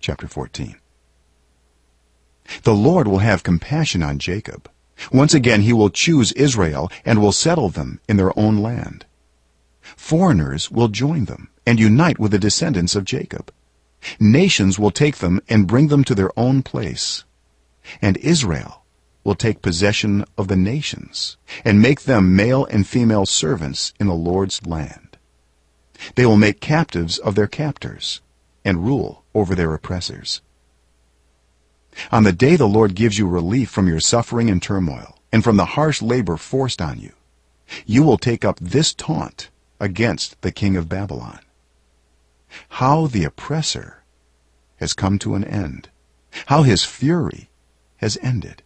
chapter 14. The Lord will have compassion on Jacob. Once again he will choose Israel and will settle them in their own land. Foreigners will join them and unite with the descendants of Jacob. Nations will take them and bring them to their own place. And Israel will take possession of the nations and make them male and female servants in the Lord's land. They will make captives of their captors and rule over their oppressors. On the day the Lord gives you relief from your suffering and turmoil and from the harsh labor forced on you, you will take up this taunt against the king of Babylon. How the oppressor has come to an end, how his fury has ended.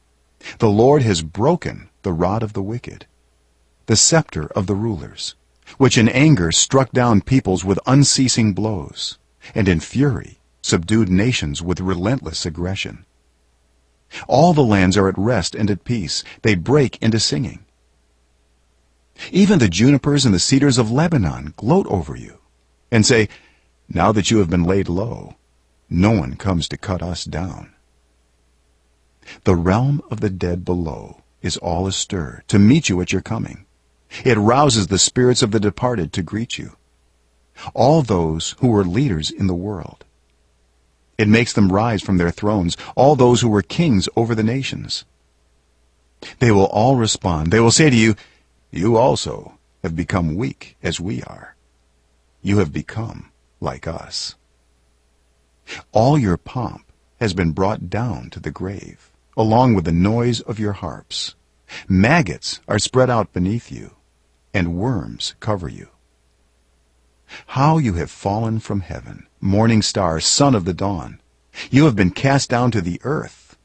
The Lord has broken the rod of the wicked, the scepter of the rulers, which in anger struck down peoples with unceasing blows, and in fury subdued nations with relentless aggression. All the lands are at rest and at peace. They break into singing. Even the junipers and the cedars of Lebanon gloat over you and say, "Now that you have been laid low, no one comes to cut us down." The realm of the dead below is all astir to meet you at your coming. It rouses the spirits of the departed to greet you, all those who were leaders in the world. It makes them rise from their thrones, all those who were kings over the nations. They will all respond. They will say to you, "You also have become weak as we are. You have become like us." All your pomp has been brought down to the grave, along with the noise of your harps. Maggots are spread out beneath you, and worms cover you. How you have fallen from heaven, morning star, son of the dawn! You have been cast down to the earth,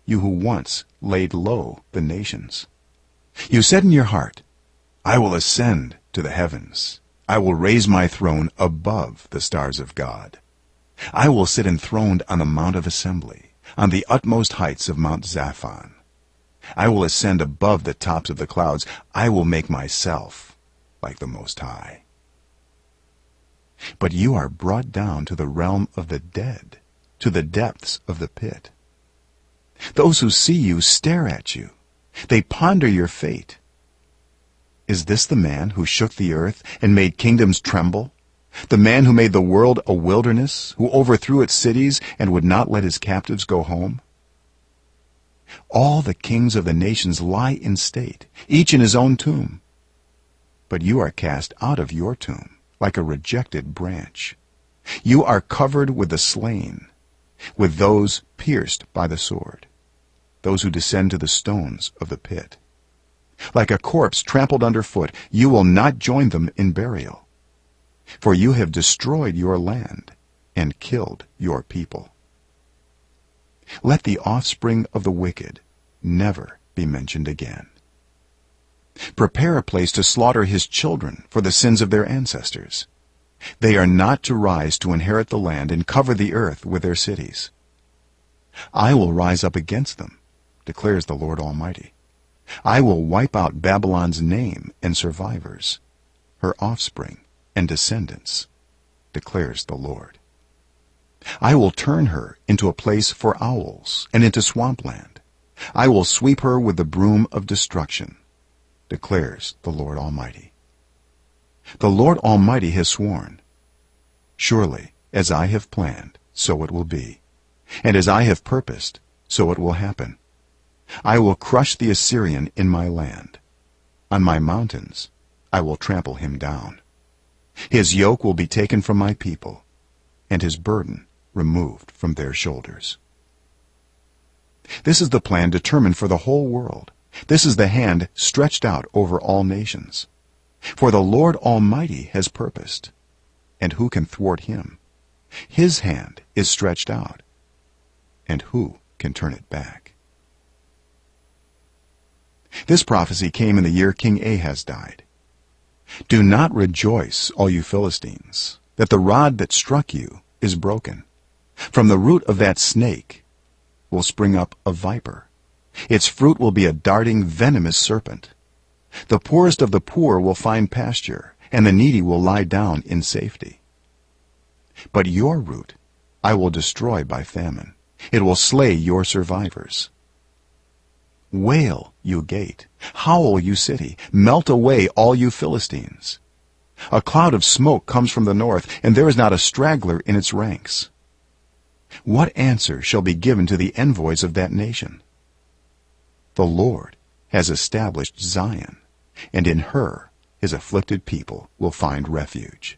you who once laid low the nations. You said in your heart, "I will ascend to the heavens. I will raise my throne above the stars of God. I will sit enthroned on the mount of assembly, on the utmost heights of Mount Zaphon. I will ascend above the tops of the clouds. I will make myself like the Most High." But you are brought down to the realm of the dead, to the depths of the pit. Those who see you stare at you. They ponder your fate. Is this the man who shook the earth and made kingdoms tremble? The man who made the world a wilderness, who overthrew its cities and would not let his captives go home? All the kings of the nations lie in state, each in his own tomb. But you are cast out of your tomb like a rejected branch. You are covered with the slain, with those pierced by the sword, those who descend to the stones of the pit. Like a corpse trampled underfoot, you will not join them in burial, for you have destroyed your land and killed your people. Let the offspring of the wicked never be mentioned again. Prepare a place to slaughter his children for the sins of their ancestors. They are not to rise to inherit the land and cover the earth with their cities. I will rise up against them, declares the Lord Almighty. I will wipe out Babylon's name and survivors, her offspring and descendants, declares the Lord. I will turn her into a place for owls and into swampland. I will sweep her with the broom of destruction, declares the Lord Almighty. The Lord Almighty has sworn, "Surely, as I have planned, so it will be, and as I have purposed, so it will happen. I will crush the Assyrian in my land. On my mountains I will trample him down. His yoke will be taken from my people, and his burden removed from their shoulders." This is the plan determined for the whole world. This is the hand stretched out over all nations. For the Lord Almighty has purposed, and who can thwart him? His hand is stretched out, and who can turn it back? This prophecy came in the year King Ahaz died. Do not rejoice, all you Philistines, that the rod that struck you is broken. From the root of that snake will spring up a viper. Its fruit will be a darting, venomous serpent. The poorest of the poor will find pasture, and the needy will lie down in safety. But your root I will destroy by famine. It will slay your survivors. Wail, you gate. Howl, you city. Melt away, all you Philistines. A cloud of smoke comes from the north, and there is not a straggler in its ranks. What answer shall be given to the envoys of that nation? The Lord has established Zion, and in her his afflicted people will find refuge.